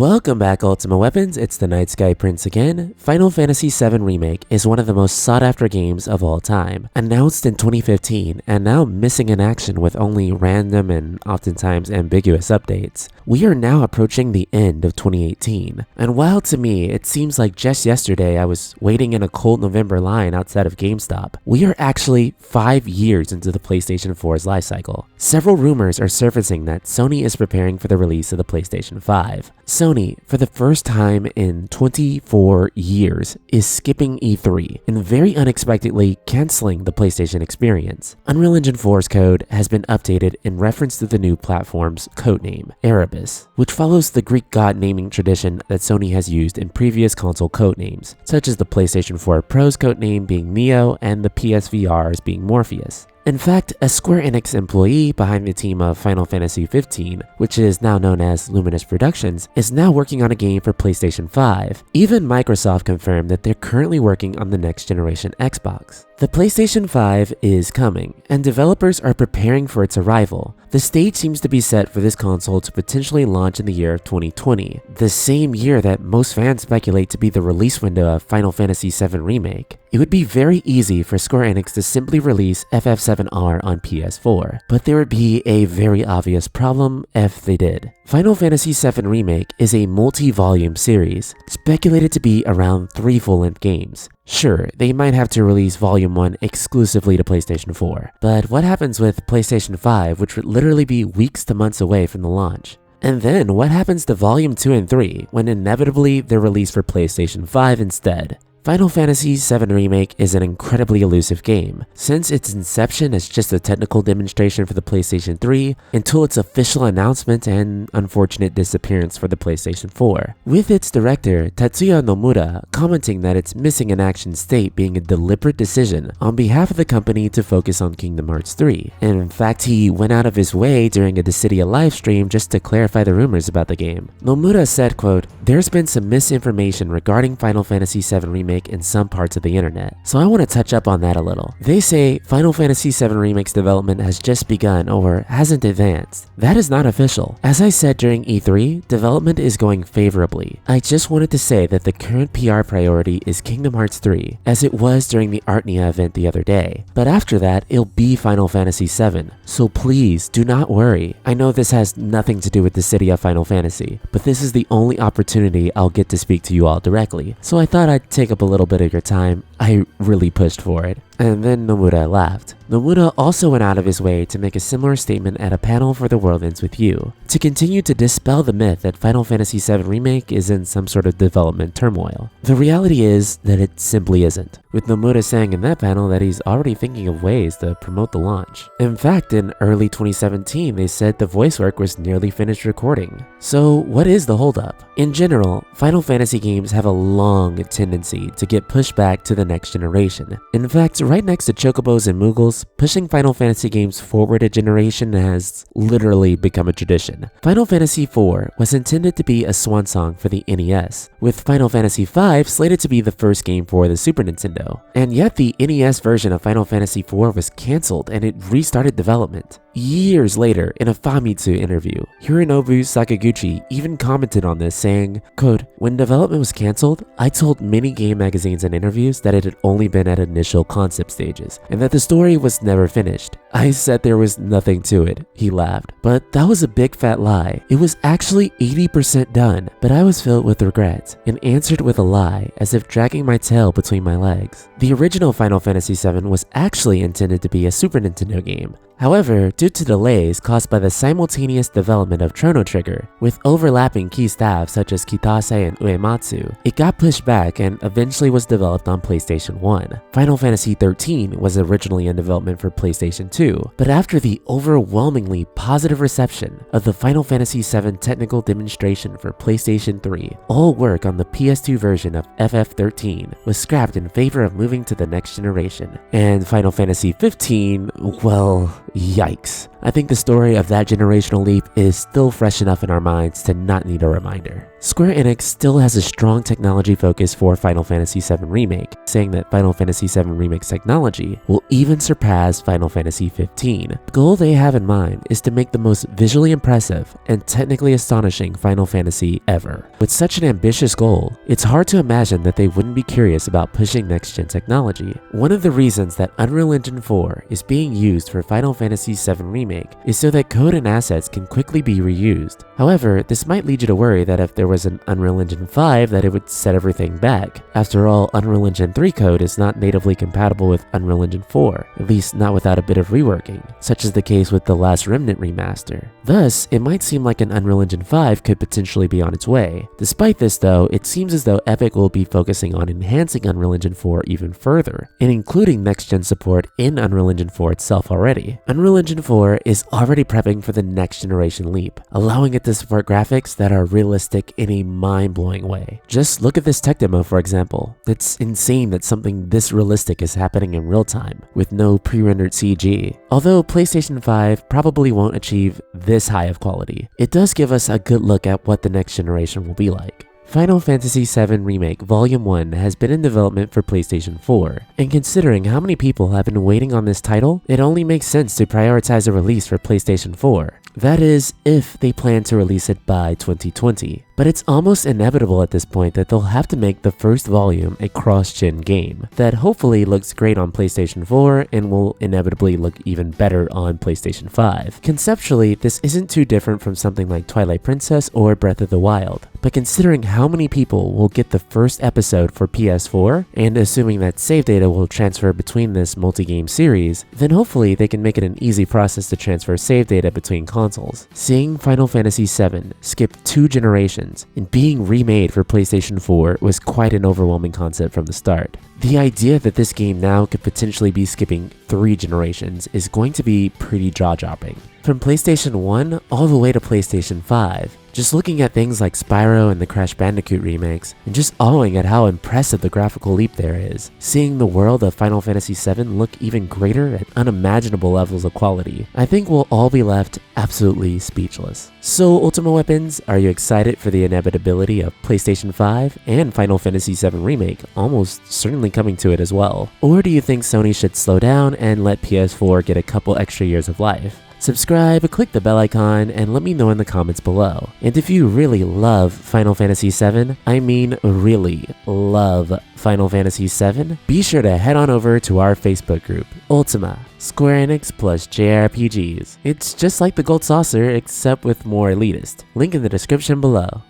Welcome back, Ultima Weapons. It's the Night Sky Prince again. Final Fantasy VII Remake is one of the most sought-after games of all time. Announced in 2015 and now missing in action with only random and oftentimes ambiguous updates, we are now approaching the end of 2018. And while to me it seems like just yesterday I was waiting in a cold November line outside of GameStop, we are actually 5 years into the PlayStation 4's lifecycle. Several rumors are surfacing that Sony is preparing for the release of the PlayStation 5. Sony, for the first time in 24 years, is skipping E3 and very unexpectedly canceling the PlayStation experience. Unreal Engine 4's code has been updated in reference to the new platform's codename, Erebus, which follows the Greek god naming tradition that Sony has used in previous console codenames, such as the PlayStation 4 Pro's codename being Neo and the PSVR's being Morpheus. In fact, a Square Enix employee behind the team of Final Fantasy 15, which is now known as Luminous Productions, is now working on a game for PlayStation 5. Even Microsoft confirmed that they're currently working on the next generation Xbox. The PlayStation 5 is coming, and developers are preparing for its arrival. The stage seems to be set for this console to potentially launch in the year of 2020, the same year that most fans speculate to be the release window of Final Fantasy VII Remake. It would be very easy for Square Enix to simply release FF7R on PS4, but there would be a very obvious problem if they did. Final Fantasy VII Remake is a multi-volume series, speculated to be around 3 full-length games. Sure, they might have to release Volume 1 exclusively to PlayStation 4, but what happens with PlayStation 5, which would literally be weeks to months away from the launch? And then what happens to Volume 2 and 3 when inevitably they're released for PlayStation 5 instead? Final Fantasy VII Remake is an incredibly elusive game, since its inception as just a technical demonstration for the PlayStation 3 until its official announcement and unfortunate disappearance for the PlayStation 4. With its director, Tatsuya Nomura, commenting that its missing in action state being a deliberate decision on behalf of the company to focus on Kingdom Hearts 3. And in fact, he went out of his way during a Dissidia livestream just to clarify the rumors about the game. Nomura said, quote, "There's been some misinformation regarding Final Fantasy VII Remake in some parts of the internet, so I want to touch up on that a little. They say Final Fantasy VII Remake's development has just begun or hasn't advanced. That is not official. As I said during E3, development is going favorably. I just wanted to say that the current PR priority is Kingdom Hearts 3, as it was during the Artnia event the other day. But after that, it'll be Final Fantasy VII, so please do not worry. I know this has nothing to do with the city of Final Fantasy, but this is the only opportunity I'll get to speak to you all directly, so I thought I'd take up a little bit of your time. I really pushed for it." And then Nomura laughed. Nomura also went out of his way to make a similar statement at a panel for The World Ends With You, to continue to dispel the myth that Final Fantasy VII Remake is in some sort of development turmoil. The reality is that it simply isn't, with Nomura saying in that panel that he's already thinking of ways to promote the launch. In fact, in early 2017, they said the voice work was nearly finished recording. So what is the holdup? In general, Final Fantasy games have a long tendency to get pushed back to the next generation. In fact, right next to Chocobos and Moogles, pushing Final Fantasy games forward a generation has literally become a tradition. Final Fantasy IV was intended to be a swan song for the NES, with Final Fantasy V slated to be the first game for the Super Nintendo. And yet the NES version of Final Fantasy IV was cancelled and it restarted development. Years later, in a Famitsu interview, Hironobu Sakaguchi even commented on this, saying, quote, "When development was cancelled, I told many game magazines and interviews that it had only been at initial concept stages, and that the story was never finished. I said there was nothing to it," he laughed. But that was a big fat lie. It was actually 80% done, but I was filled with regrets, and answered with a lie, as if dragging my tail between my legs. The original Final Fantasy VII was actually intended to be a Super Nintendo game. However, due to delays caused by the simultaneous development of Chrono Trigger, with overlapping key staff such as Kitase and Uematsu, it got pushed back and eventually was developed on PlayStation 1. Final Fantasy XIII was originally in development for PlayStation 2, but after the overwhelmingly positive reception of the Final Fantasy VII technical demonstration for PlayStation 3, all work on the PS2 version of FF13 was scrapped in favor of moving to the next generation. And Final Fantasy 15, well, yikes. I think the story of that generational leap is still fresh enough in our minds to not need a reminder. Square Enix still has a strong technology focus for Final Fantasy VII Remake, saying that Final Fantasy VII Remake's technology will even surpass Final Fantasy 15. The goal they have in mind is to make the most visually impressive and technically astonishing Final Fantasy ever. With such an ambitious goal, it's hard to imagine that they wouldn't be curious about pushing next-gen technology. One of the reasons that Unreal Engine 4 is being used for Final Fantasy VII Remake is so that code and assets can quickly be reused. However, this might lead you to worry that if there was an Unreal Engine 5 that it would set everything back. After all, Unreal Engine 3 code is not natively compatible with Unreal Engine 4, at least not without a bit of reworking, such as the case with the Last Remnant remaster. Thus, it might seem like an Unreal Engine 5 could potentially be on its way. Despite this though, it seems as though Epic will be focusing on enhancing Unreal Engine 4 even further, and including next-gen support in Unreal Engine 4 itself already. Unreal Engine 4 is already prepping for the next generation leap, allowing it to support graphics that are realistic in a mind-blowing way. Just look at this tech demo for example. It's insane that something this realistic is happening in real time, with no pre-rendered CG. Although PlayStation 5 probably won't achieve this high of quality, it does give us a good look at what the next generation will be like. Final Fantasy VII Remake Volume 1 has been in development for PlayStation 4, and considering how many people have been waiting on this title, it only makes sense to prioritize a release for PlayStation 4. That is, if they plan to release it by 2020. But it's almost inevitable at this point that they'll have to make the first volume a cross-gen game that hopefully looks great on PlayStation 4 and will inevitably look even better on PlayStation 5. Conceptually, this isn't too different from something like Twilight Princess or Breath of the Wild, but considering how many people will get the first episode for PS4, and assuming that save data will transfer between this multi-game series, then hopefully they can make it an easy process to transfer save data between consoles. Seeing Final Fantasy VII skip 2 generations and being remade for PlayStation 4 was quite an overwhelming concept from the start. The idea that this game now could potentially be skipping 3 generations is going to be pretty jaw-dropping. From PlayStation 1 all the way to PlayStation 5, just looking at things like Spyro and the Crash Bandicoot remakes, and just awing at how impressive the graphical leap there is, seeing the world of Final Fantasy VII look even greater at unimaginable levels of quality, I think we'll all be left absolutely speechless. So Ultima Weapons, are you excited for the inevitability of PlayStation 5 and Final Fantasy VII Remake almost certainly coming to it as well? Or do you think Sony should slow down and let PS4 get a couple extra years of life? Subscribe, click the bell icon, and let me know in the comments below. And if you really love Final Fantasy VII, I mean really love Final Fantasy VII, be sure to head on over to our Facebook group, Ultima, Square Enix plus JRPGs. It's just like the Gold Saucer except with more elitist. Link in the description below.